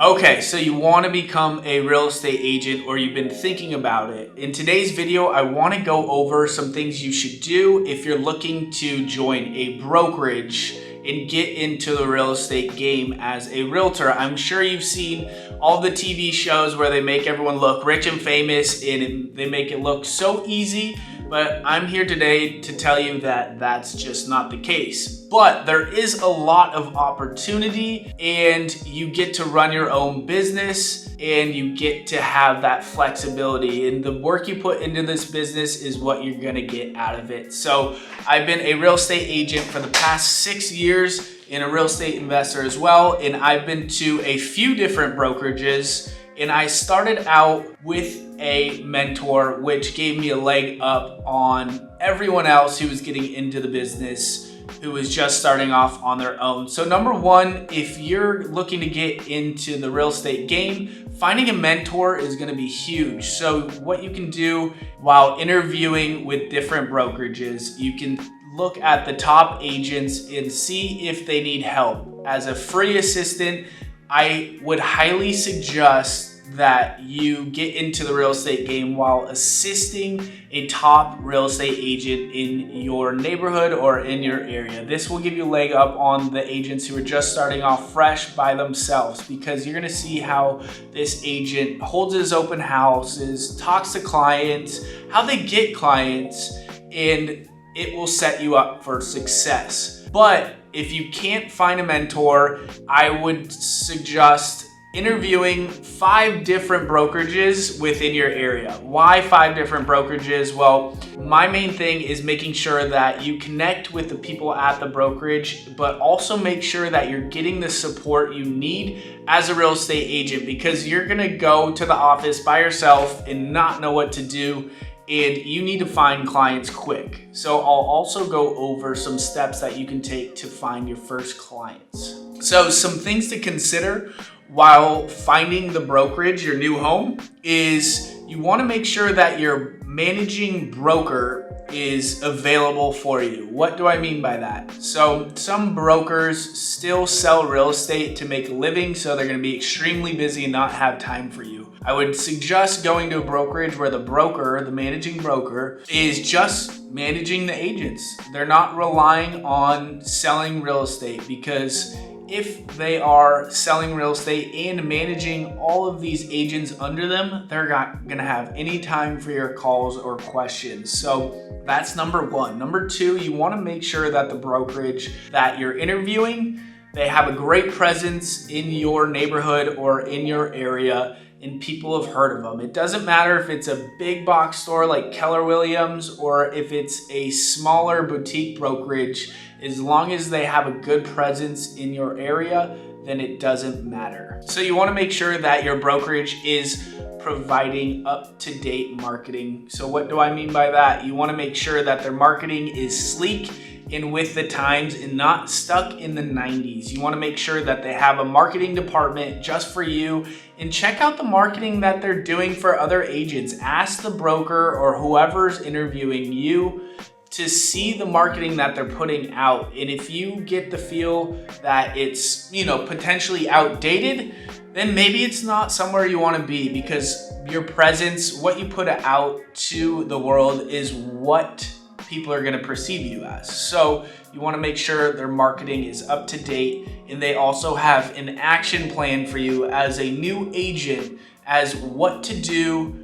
Okay, so you want to become a real estate agent or you've been thinking about it. In today's video, I want to go over some things you should do if you're looking to join a brokerage and get into the real estate game as a realtor. I'm sure you've seen all the TV shows where they make everyone look rich and famous and they make it look so easy, but I'm here today to tell you that that's just not the case. But there is a lot of opportunity and you get to run your own business and you get to have that flexibility, and the work you put into this business is what you're gonna get out of it. So I've been a real estate agent for the past 6 years and a real estate investor as well. And I've been to a few different brokerages, and I started out with a mentor, which gave me a leg up on everyone else who was getting into the business, who was just starting off on their own. So number one, if you're looking to get into the real estate game, finding a mentor is gonna be huge. So what you can do while interviewing with different brokerages, you can look at the top agents and see if they need help. As a free assistant, I would highly suggest that you get into the real estate game while assisting a top real estate agent in your neighborhood or in your area. This will give you a leg up on the agents who are just starting off fresh by themselves, because you're gonna see how this agent holds his open houses, talks to clients, how they get clients, and it will set you up for success. But if you can't find a mentor, I would suggest interviewing 5 different brokerages within your area. Why 5 different brokerages? Well, my main thing is making sure that you connect with the people at the brokerage, but also make sure that you're getting the support you need as a real estate agent, because you're gonna go to the office by yourself and not know what to do, and you need to find clients quick. So I'll also go over some steps that you can take to find your first clients. So some things to consider while finding the brokerage, your new home, is you want to make sure that your managing broker is available for you. What do I mean by that? So some brokers still sell real estate to make a living, so they're going to be extremely busy and not have time for you. I would suggest going to a brokerage where the broker, the managing broker, is just managing the agents. They're not relying on selling real estate, because if they are selling real estate and managing all of these agents under them, they're not gonna have any time for your calls or questions. So that's number one. Number two, you wanna make sure that the brokerage that you're interviewing, they have a great presence in your neighborhood or in your area, and people have heard of them. It doesn't matter if it's a big box store like Keller Williams or if it's a smaller boutique brokerage. As long as they have a good presence in your area, then it doesn't matter. So you want to make sure that your brokerage is providing up-to-date marketing. So what do I mean by that? You want to make sure that their marketing is sleek and with the times and not stuck in the 90s. You want to make sure that they have a marketing department just for you, and check out the marketing that they're doing for other agents. Ask the broker or whoever's interviewing you to see the marketing that they're putting out. And if you get the feel that it's, potentially outdated, then maybe it's not somewhere you want to be, because your presence, what you put out to the world, is what people are going to perceive you as. So you want to make sure their marketing is up to date, and they also have an action plan for you as a new agent as what to do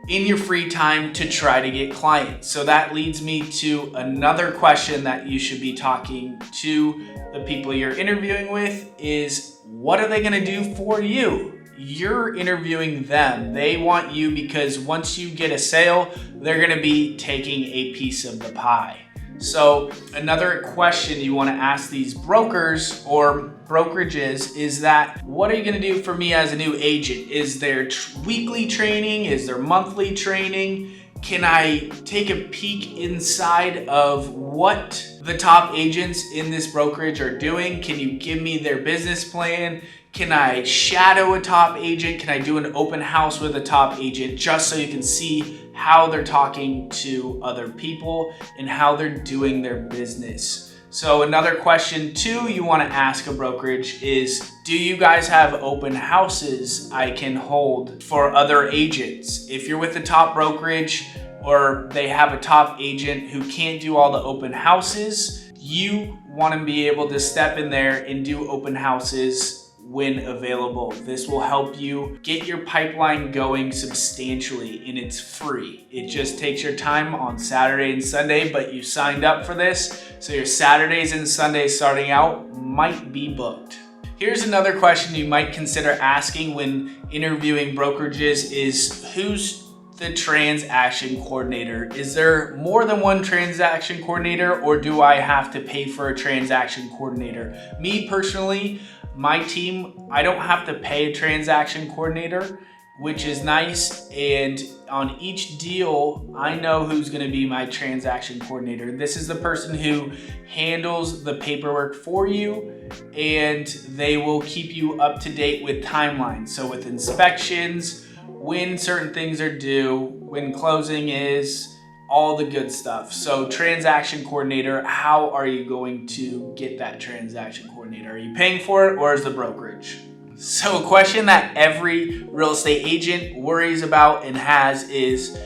in your free time to try to get clients. So that leads me to another question that you should be talking to the people you're interviewing with is, what are they going to do for you? You're interviewing them. They want you because once you get a sale, they're going to be taking a piece of the pie. So another question you want to ask these brokers or brokerages is that, what are you going to do for me as a new agent? Is there weekly training? Is there monthly training? Can I take a peek inside of what the top agents in this brokerage are doing? Can you give me their business plan? Can I shadow a top agent? Can I do an open house with a top agent, just so you can see how they're talking to other people and how they're doing their business? So another question too you want to ask a brokerage is, do you guys have open houses I can hold for other agents? If you're with a top brokerage or they have a top agent who can't do all the open houses, you want to be able to step in there and do open houses when available. This will help you get your pipeline going substantially, and it's free. It just takes your time on Saturday and Sunday, but you signed up for this, so your Saturdays and Sundays starting out might be booked. Here's another question you might consider asking when interviewing brokerages is, who's the transaction coordinator? Is there more than one transaction coordinator, or do I have to pay for a transaction coordinator? Me personally, my team, I don't have to pay a transaction coordinator, which is nice. And on each deal, I know who's going to be my transaction coordinator. This is the person who handles the paperwork for you, and they will keep you up to date with timelines. So with inspections, when certain things are due, when closing is, all the good stuff. So transaction coordinator, how are you going to get that transaction coordinator? Are you paying for it, or is the brokerage? So a question that every real estate agent worries about and has is,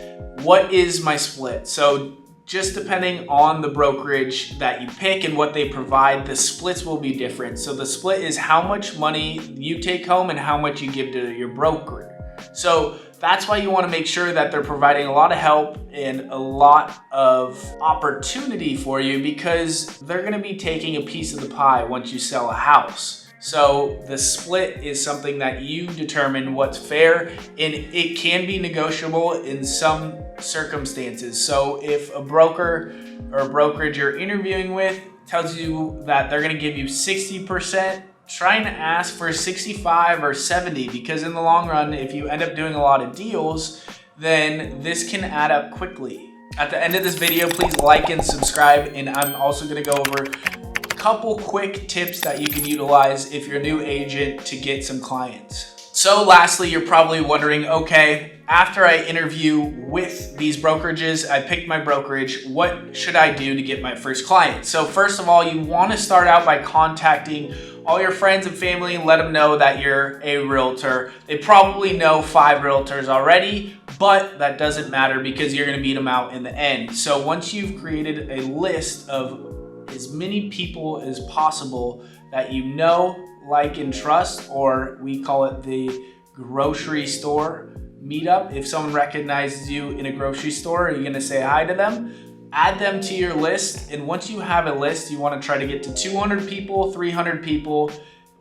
what is my split? So just depending on the brokerage that you pick and what they provide, the splits will be different. So the split is how much money you take home and how much you give to your broker. So that's why you want to make sure that they're providing a lot of help and a lot of opportunity for you, because they're going to be taking a piece of the pie once you sell a house. So the split is something that you determine what's fair, and it can be negotiable in some circumstances. So if a broker or a brokerage you're interviewing with tells you that they're going to give you 60%, trying to ask for 65 or 70, because in the long run, if you end up doing a lot of deals, then this can add up quickly. At the end of this video, please like and subscribe, and I'm also going to go over a couple quick tips that you can utilize if you're a new agent to get some clients. So lastly, you're probably wondering, okay, after I interview with these brokerages, I picked my brokerage, what should I do to get my first client? So first of all, you want to start out by contacting all your friends and family and let them know that you're a realtor. They probably know 5 realtors already, but that doesn't matter because you're going to beat them out in the end. So once you've created a list of as many people as possible that you know, like, and trust, or we call it the grocery store meetup. If someone recognizes you in a grocery store, are you going to say hi to them? Add them to your list, and once you have a list, you want to try to get to 200 people, 300 people.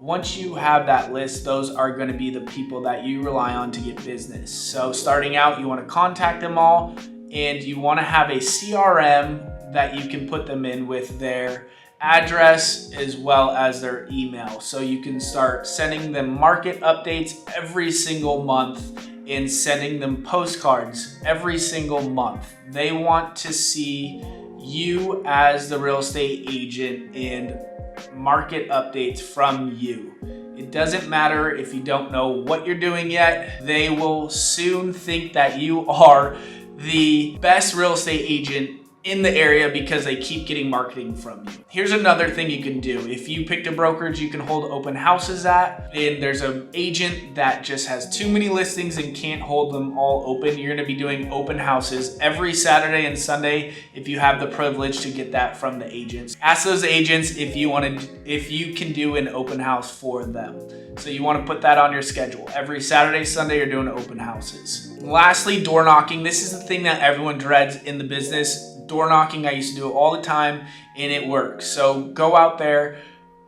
Once you have that list, those are going to be the people that you rely on to get business. So starting out, you want to contact them all, and you want to have a CRM that you can put them in with their address as well as their email. So you can start sending them market updates every single month and sending them postcards every single month. They want to see you as the real estate agent and market updates from you. It doesn't matter if you don't know what you're doing yet. They will soon think that you are the best real estate agent in the area because they keep getting marketing from you. Here's another thing you can do. If you picked a brokerage you can hold open houses at, and there's an agent that just has too many listings and can't hold them all open, you're gonna be doing open houses every Saturday and Sunday if you have the privilege to get that from the agents. Ask those agents if you can do an open house for them. So you wanna put that on your schedule. Every Saturday, Sunday, you're doing open houses. Lastly, door knocking. This is the thing that everyone dreads in the business. Door knocking, I used to do it all the time and it works. So go out there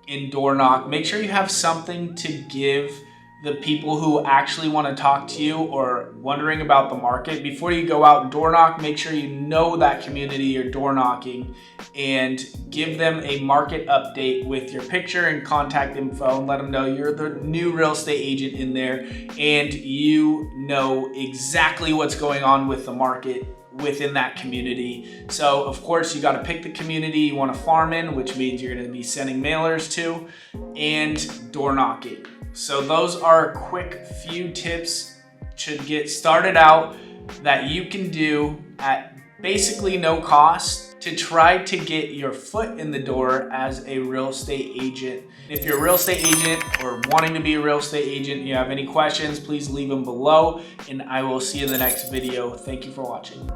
and door knock. Make sure you have something to give the people who actually want to talk to you or wondering about the market. Before you go out and door knock, make sure you know that community you're door knocking and give them a market update with your picture and contact info and let them know you're the new real estate agent in there and you know exactly what's going on with the market within that community. So of course you got to pick the community you want to farm in, which means you're going to be sending mailers to, and door knocking. So those are a quick few tips to get started out that you can do at basically no cost to try to get your foot in the door as a real estate agent. If you're a real estate agent or wanting to be a real estate agent, you have any questions, please leave them below, and I will see you in the next video. Thank you for watching.